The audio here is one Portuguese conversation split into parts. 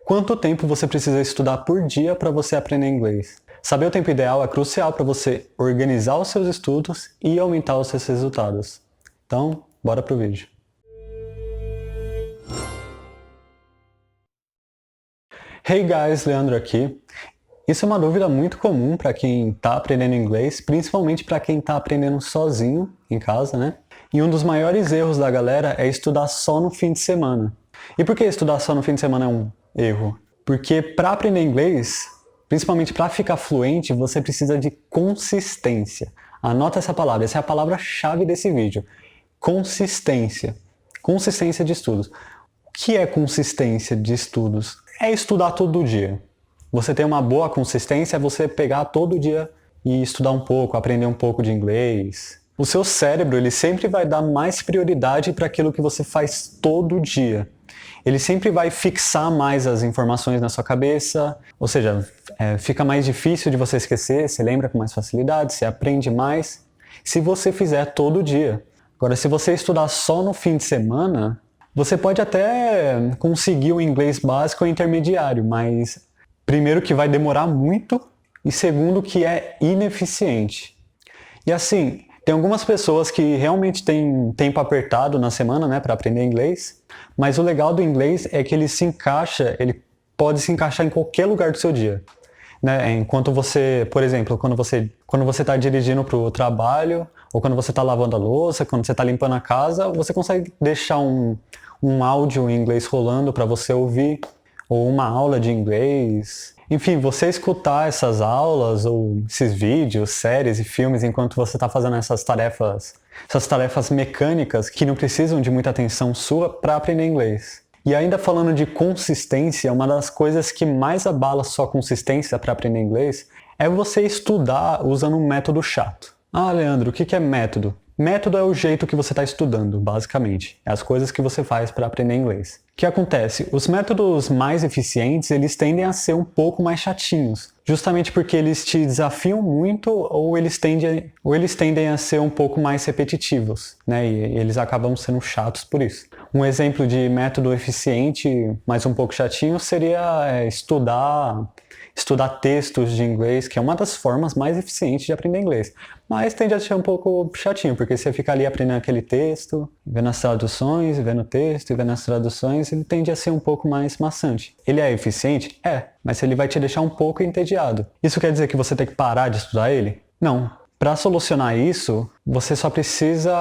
Quanto tempo você precisa estudar por dia para você aprender inglês? Saber o tempo ideal é crucial para você organizar os seus estudos e aumentar os seus resultados. Então, bora pro vídeo. Hey guys, Leandro aqui. Isso é uma dúvida muito comum para quem está aprendendo inglês, principalmente para quem está aprendendo sozinho em casa, né? E um dos maiores erros da galera é estudar só no fim de semana. E por que estudar só no fim de semana é um erro? Porque para aprender inglês, principalmente para ficar fluente, você precisa de consistência. Anota essa palavra, essa é a palavra-chave desse vídeo. Consistência. Consistência de estudos. O que é consistência de estudos? É estudar todo dia. Você ter uma boa consistência é você pegar todo dia e estudar um pouco, aprender um pouco de inglês. O seu cérebro, ele sempre vai dar mais prioridade para aquilo que você faz todo dia. Ele sempre vai fixar mais as informações na sua cabeça, ou seja, fica mais difícil de você esquecer, você lembra com mais facilidade, você aprende mais, se você fizer todo dia. Agora, se você estudar só no fim de semana, você pode até conseguir o inglês básico ou intermediário, mas primeiro que vai demorar muito e segundo que é ineficiente. E assim, tem algumas pessoas que realmente têm tempo apertado na semana, né, para aprender inglês, mas o legal do inglês é que ele pode se encaixar em qualquer lugar do seu dia. Né? Enquanto você, por exemplo, quando você está dirigindo para o trabalho, ou quando você está lavando a louça, quando você está limpando a casa, você consegue deixar um áudio em inglês rolando para você ouvir, ou uma aula de inglês. Enfim, você escutar essas aulas, ou esses vídeos, séries e filmes enquanto você está fazendo essas tarefas mecânicas que não precisam de muita atenção sua para aprender inglês. E ainda falando de consistência, uma das coisas que mais abala sua consistência para aprender inglês é você estudar usando um método chato. Ah, Leandro, o que é método? Método é o jeito que você está estudando, basicamente. É as coisas que você faz para aprender inglês. O que acontece? Os métodos mais eficientes, eles tendem a ser um pouco mais chatinhos. Justamente porque eles te desafiam muito ou eles tendem a ser um pouco mais repetitivos, né? E eles acabam sendo chatos por isso. Um exemplo de método eficiente, mas um pouco chatinho, seria estudar textos de inglês, que é uma das formas mais eficientes de aprender inglês. Mas tende a ser um pouco chatinho, porque você fica ali aprendendo aquele texto, vendo as traduções, vendo o texto e vendo as traduções, ele tende a ser um pouco mais maçante. Ele é eficiente? É, mas ele vai te deixar um pouco entediado. Isso quer dizer que você tem que parar de estudar ele? Não. Para solucionar isso, você só precisa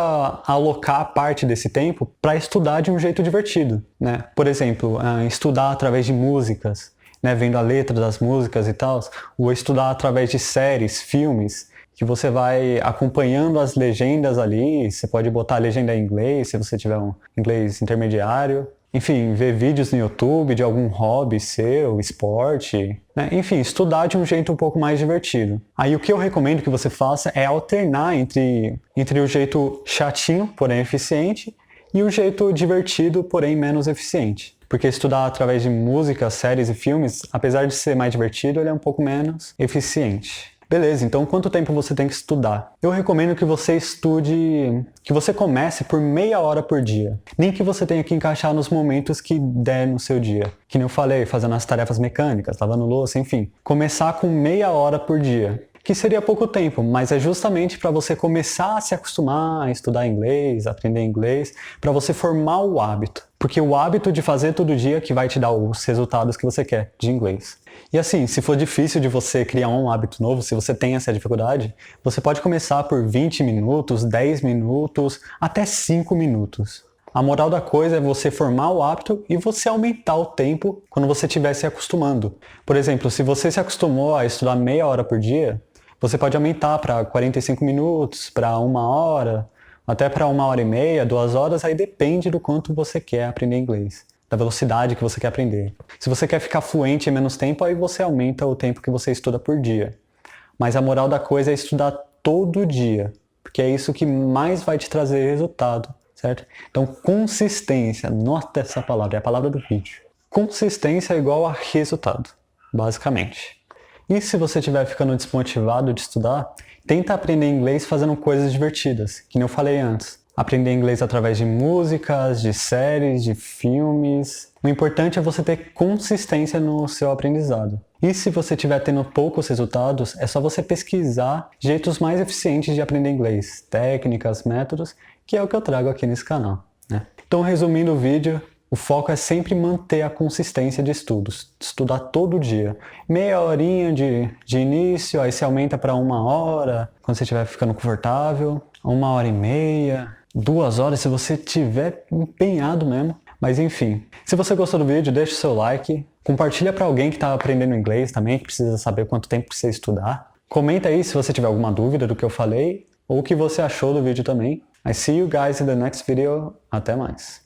alocar parte desse tempo para estudar de um jeito divertido, né? Por exemplo, estudar através de músicas, né, vendo a letra das músicas e tal, ou estudar através de séries, filmes, que você vai acompanhando as legendas ali, você pode botar a legenda em inglês, se você tiver um inglês intermediário. Enfim, ver vídeos no YouTube de algum hobby seu, esporte, né? Enfim, estudar de um jeito um pouco mais divertido. Aí o que eu recomendo que você faça é alternar entre o jeito chatinho, porém eficiente, e o jeito divertido, porém menos eficiente. Porque estudar através de música, séries e filmes, apesar de ser mais divertido, ele é um pouco menos eficiente. Beleza, então quanto tempo você tem que estudar? Eu recomendo que você comece por meia hora por dia. Nem que você tenha que encaixar nos momentos que der no seu dia. Que nem eu falei, fazendo as tarefas mecânicas, lavando louça, enfim. Começar com meia hora por dia. Que seria pouco tempo, mas é justamente para você começar a se acostumar a estudar inglês, aprender inglês, para você formar o hábito. Porque o hábito de fazer todo dia que vai te dar os resultados que você quer de inglês. E assim, se for difícil de você criar um hábito novo, se você tem essa dificuldade, você pode começar por 20 minutos, 10 minutos, até 5 minutos. A moral da coisa é você formar o hábito e você aumentar o tempo quando você estiver se acostumando. Por exemplo, se você se acostumou a estudar meia hora por dia, você pode aumentar para 45 minutos, para 1 hora, até para 1 hora e meia, 2 horas, aí depende do quanto você quer aprender inglês, da velocidade que você quer aprender. Se você quer ficar fluente em menos tempo, aí você aumenta o tempo que você estuda por dia. Mas a moral da coisa é estudar todo dia, porque é isso que mais vai te trazer resultado, certo? Então, consistência, nota essa palavra, é a palavra do vídeo. Consistência é igual a resultado, basicamente. E se você estiver ficando desmotivado de estudar, tenta aprender inglês fazendo coisas divertidas, que nem eu falei antes. Aprender inglês através de músicas, de séries, de filmes. O importante é você ter consistência no seu aprendizado. E se você estiver tendo poucos resultados, é só você pesquisar jeitos mais eficientes de aprender inglês, técnicas, métodos, que é o que eu trago aqui nesse canal, né? Então, resumindo o vídeo, o foco é sempre manter a consistência de estudos, estudar todo dia. Meia horinha de início, aí você aumenta para 1 hora, quando você estiver ficando confortável, 1 hora e meia, 2 horas, se você estiver empenhado mesmo. Mas enfim, se você gostou do vídeo, deixa o seu like, compartilha para alguém que está aprendendo inglês também, que precisa saber quanto tempo precisa estudar. Comenta aí se você tiver alguma dúvida do que eu falei, ou o que você achou do vídeo também. I see you guys in the next video. Até mais.